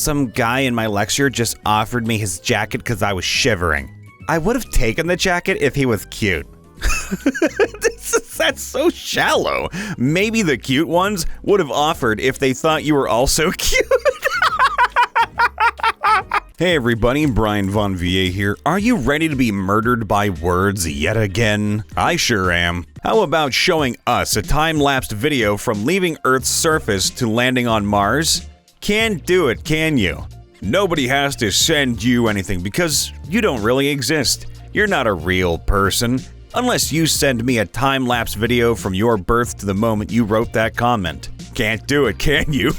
Some guy in my lecture just offered me his jacket because I was shivering. I would have taken the jacket if he was cute. That's so shallow. Maybe the cute ones would have offered if they thought you were also cute. Hey everybody, Brian Von VA here. Are you ready to be murdered by words yet again? I sure am. How about showing us a time-lapsed video from leaving Earth's surface to landing on Mars? Can't do it, can you? Nobody has to send you anything because you don't really exist. You're not a real person. Unless you send me a time-lapse video from your birth to the moment you wrote that comment. Can't do it, can you?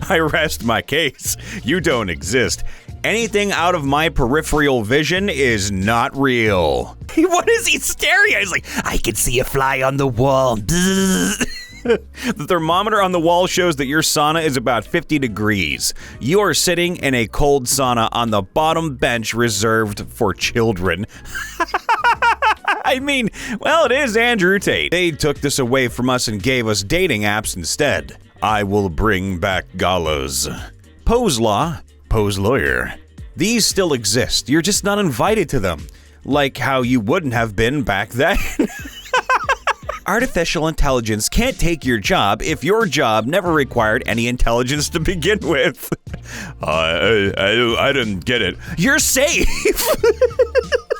I rest my case. You don't exist. Anything out of my peripheral vision is not real. What is he staring at? He's like, I can see a fly on the wall. The thermometer on the wall shows that your sauna is about 50 degrees. You are sitting in a cold sauna on the bottom bench reserved for children. I mean, well, it is Andrew Tate. They took this away from us and gave us dating apps instead. I will bring back galas. Pose law, pose lawyer. These still exist. You're just not invited to them. Like how you wouldn't have been back then. Artificial intelligence can't take your job if your job never required any intelligence to begin with. I didn't get it. You're safe!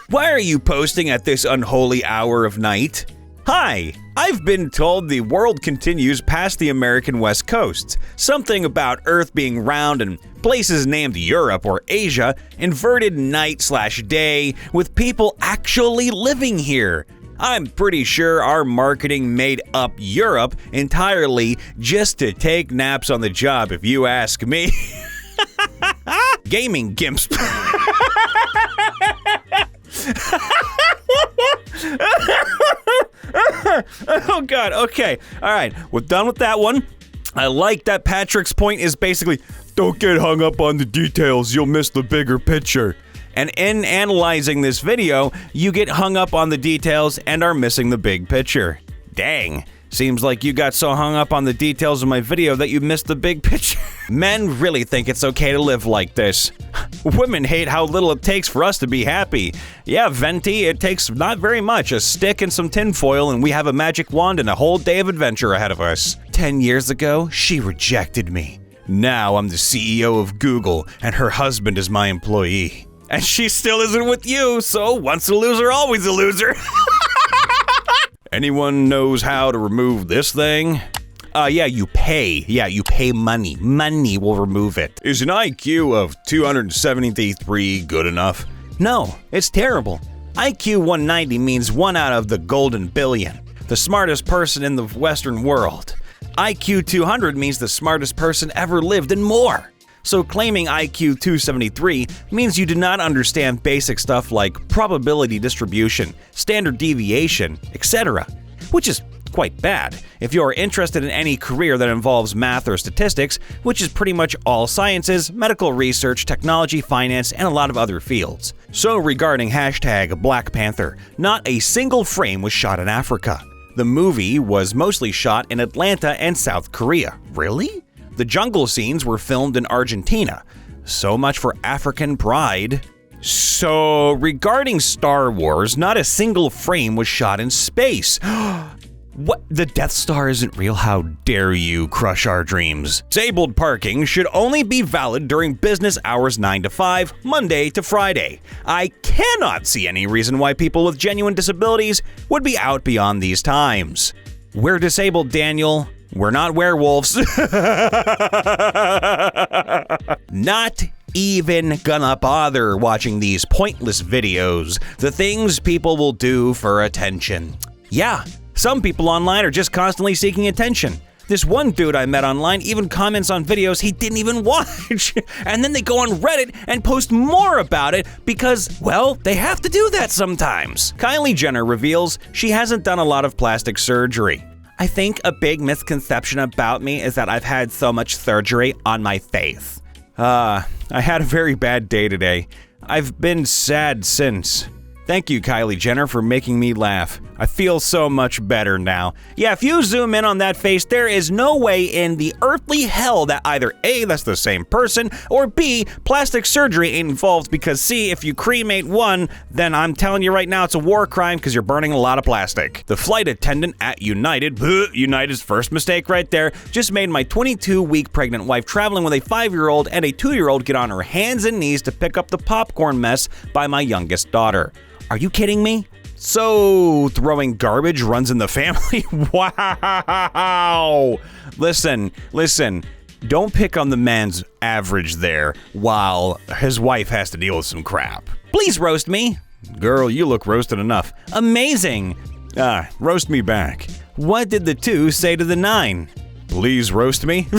Why are you posting at this unholy hour of night? Hi, I've been told the world continues past the American West Coast. Something about Earth being round and places named Europe or Asia, inverted night/day, with people actually living here. I'm pretty sure our marketing made up Europe entirely just to take naps on the job, if you ask me. Gaming gimps. Oh god, okay. Alright, we're done with that one. I like that Patrick's point is basically, don't get hung up on the details, you'll miss the bigger picture. And in analyzing this video, you get hung up on the details and are missing the big picture. Dang, seems like you got so hung up on the details of my video that you missed the big picture. Men really think it's okay to live like this. Women hate how little it takes for us to be happy. Yeah, Venti, it takes not very much, a stick and some tinfoil, and we have a magic wand and a whole day of adventure ahead of us. 10 years ago, she rejected me. Now I'm the CEO of Google, and her husband is my employee. And she still isn't with you, so once a loser, always a loser. Anyone knows how to remove this thing? Yeah, you pay. Yeah, you pay money. Money will remove it. Is an IQ of 273 good enough? No, it's terrible. IQ 190 means 1 out of the golden billion, the smartest person in the Western world. IQ 200 means the smartest person ever lived and more. So claiming IQ 273 means you do not understand basic stuff like probability distribution, standard deviation, etc., which is quite bad if you are interested in any career that involves math or statistics, which is pretty much all sciences, medical research, technology, finance, and a lot of other fields. So regarding hashtag Black Panther, not a single frame was shot in Africa. The movie was mostly shot in Atlanta and South Korea. Really? The jungle scenes were filmed in Argentina. So much for African pride. So, regarding Star Wars, not a single frame was shot in space. What? The Death Star isn't real? How dare you crush our dreams? Disabled parking should only be valid during business hours 9 to 5, Monday to Friday. I cannot see any reason why people with genuine disabilities would be out beyond these times. We're disabled, Daniel. We're not werewolves. Not even gonna bother watching these pointless videos, the things people will do for attention. Yeah, some people online are just constantly seeking attention. This one dude I met online even comments on videos he didn't even watch. And then they go on Reddit and post more about it because, well, they have to do that sometimes. Kylie Jenner reveals she hasn't done a lot of plastic surgery. I think a big misconception about me is that I've had so much surgery on my face. I had a very bad day today. I've been sad since. Thank you, Kylie Jenner, for making me laugh. I feel so much better now. Yeah, if you zoom in on that face, there is no way in the earthly hell that either A, that's the same person, or B, plastic surgery ain't involved because C, if you cremate one, then I'm telling you right now it's a war crime because you're burning a lot of plastic. The flight attendant at United's first mistake right there, just made my 22-week pregnant wife traveling with a 5-year-old and a 2-year-old get on her hands and knees to pick up the popcorn mess by my youngest daughter. Are you kidding me? So, throwing garbage runs in the family? Wow! Listen, don't pick on the man's average there while his wife has to deal with some crap. Please roast me. Girl, you look roasted enough. Amazing! Roast me back. What did the 2 say to the 9? Please roast me?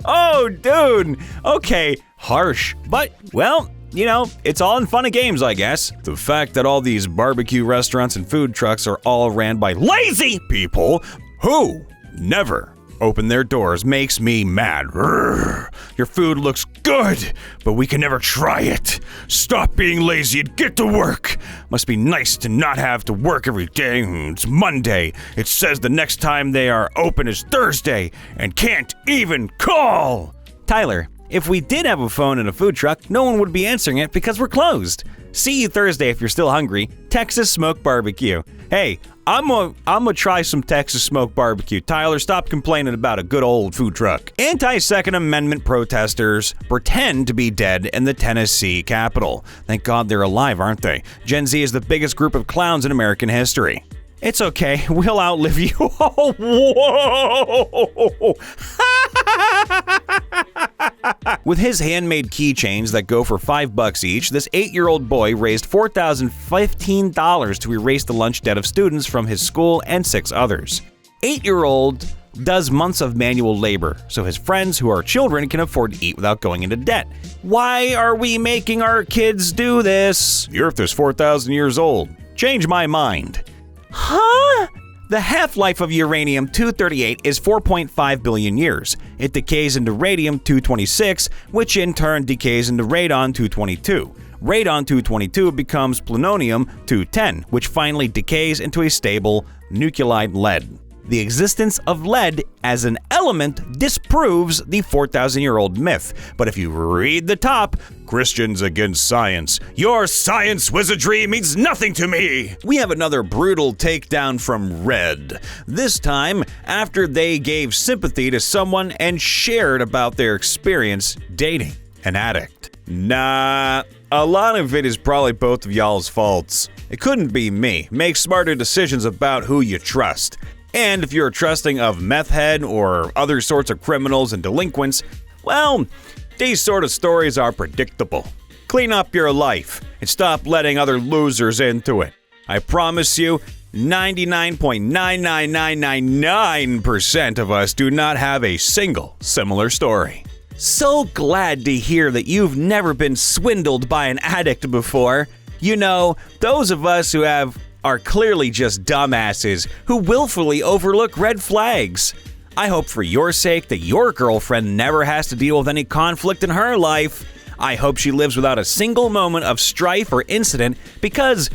Oh, dude. Okay, harsh. But, well, you know, it's all in fun and games, I guess. The fact that all these barbecue restaurants and food trucks are all ran by lazy people who never open their doors makes me mad. Your food looks good, but we can never try it. Stop being lazy and get to work. Must be nice to not have to work every day. It's Monday. It says the next time they are open is Thursday and can't even call. Tyler, if we did have a phone in a food truck, no one would be answering it because we're closed. See you Thursday if you're still hungry. Texas Smoke Barbecue. Hey, I'm gonna try some Texas Smoke Barbecue. Tyler, stop complaining about a good old food truck. Anti-Second Amendment protesters pretend to be dead in the Tennessee Capitol. Thank God they're alive, aren't they? Gen Z is the biggest group of clowns in American history. It's okay, we'll outlive you. Oh, whoa! With his handmade keychains that go for $5 each, this 8-year-old boy raised $4,015 to erase the lunch debt of students from his school and 6 others. 8-year-old does months of manual labor, so his friends who are children can afford to eat without going into debt. Why are we making our kids do this? The Earth is 4,000 years old. Change my mind. Huh? The half-life of uranium-238 is 4.5 billion years. It decays into radium-226, which in turn decays into radon-222. Radon-222 becomes plutonium-210, which finally decays into a stable nuclide lead. The existence of lead as an element disproves the 4,000-year-old myth. But if you read the top, Christians against science. Your science wizardry means nothing to me. We have another brutal takedown from Red. This time, after they gave sympathy to someone and shared about their experience dating an addict. Nah, a lot of it is probably both of y'all's faults. It couldn't be me. Make smarter decisions about who you trust. And if you're trusting of meth head or other sorts of criminals and delinquents, well, these sort of stories are predictable. Clean up your life and stop letting other losers into it. I promise you, 99.99999% of us do not have a single similar story. So glad to hear that you've never been swindled by an addict before. You know, those of us who are clearly just dumbasses who willfully overlook red flags. I hope for your sake that your girlfriend never has to deal with any conflict in her life. I hope she lives without a single moment of strife or incident because,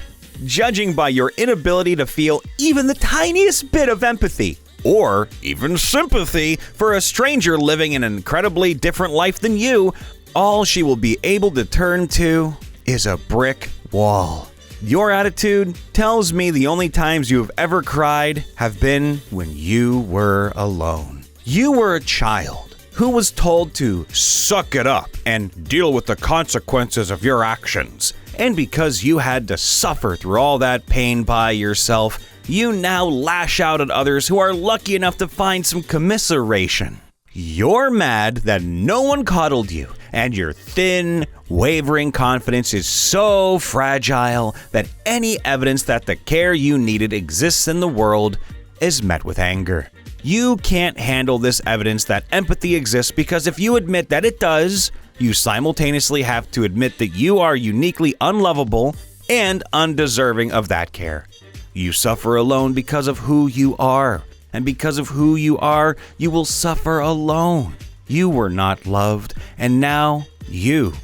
judging by your inability to feel even the tiniest bit of empathy or even sympathy for a stranger living an incredibly different life than you, all she will be able to turn to is a brick wall. Your attitude tells me the only times you have ever cried have been when you were alone. You were a child who was told to suck it up and deal with the consequences of your actions. And because you had to suffer through all that pain by yourself, you now lash out at others who are lucky enough to find some commiseration. You're mad that no one coddled you, and your thin, wavering confidence is so fragile that any evidence that the care you needed exists in the world is met with anger. You can't handle this evidence that empathy exists because if you admit that it does, you simultaneously have to admit that you are uniquely unlovable and undeserving of that care. You suffer alone because of who you are. And because of who you are, you will suffer alone. You were not loved, and now you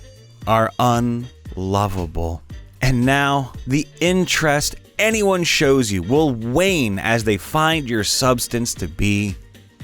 are unlovable. And now, the interest anyone shows you will wane as they find your substance to be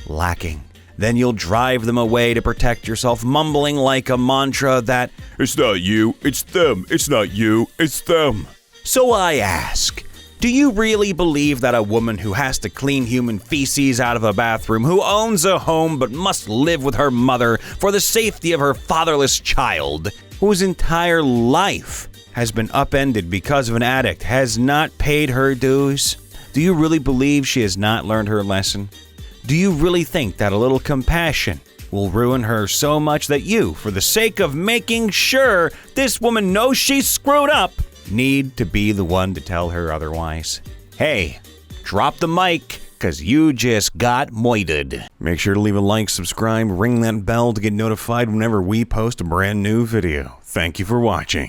lacking. Then you'll drive them away to protect yourself, mumbling like a mantra that, "It's not you, it's them. It's not you, it's them." So I ask, do you really believe that a woman who has to clean human feces out of a bathroom, who owns a home but must live with her mother for the safety of her fatherless child, whose entire life has been upended because of an addict, has not paid her dues? Do you really believe she has not learned her lesson? Do you really think that a little compassion will ruin her so much that you, for the sake of making sure this woman knows she's screwed up, need to be the one to tell her otherwise? Hey, drop the mic, cause you just got moited. Make sure to leave a like, subscribe, ring that bell to get notified whenever we post a brand new video. Thank you for watching.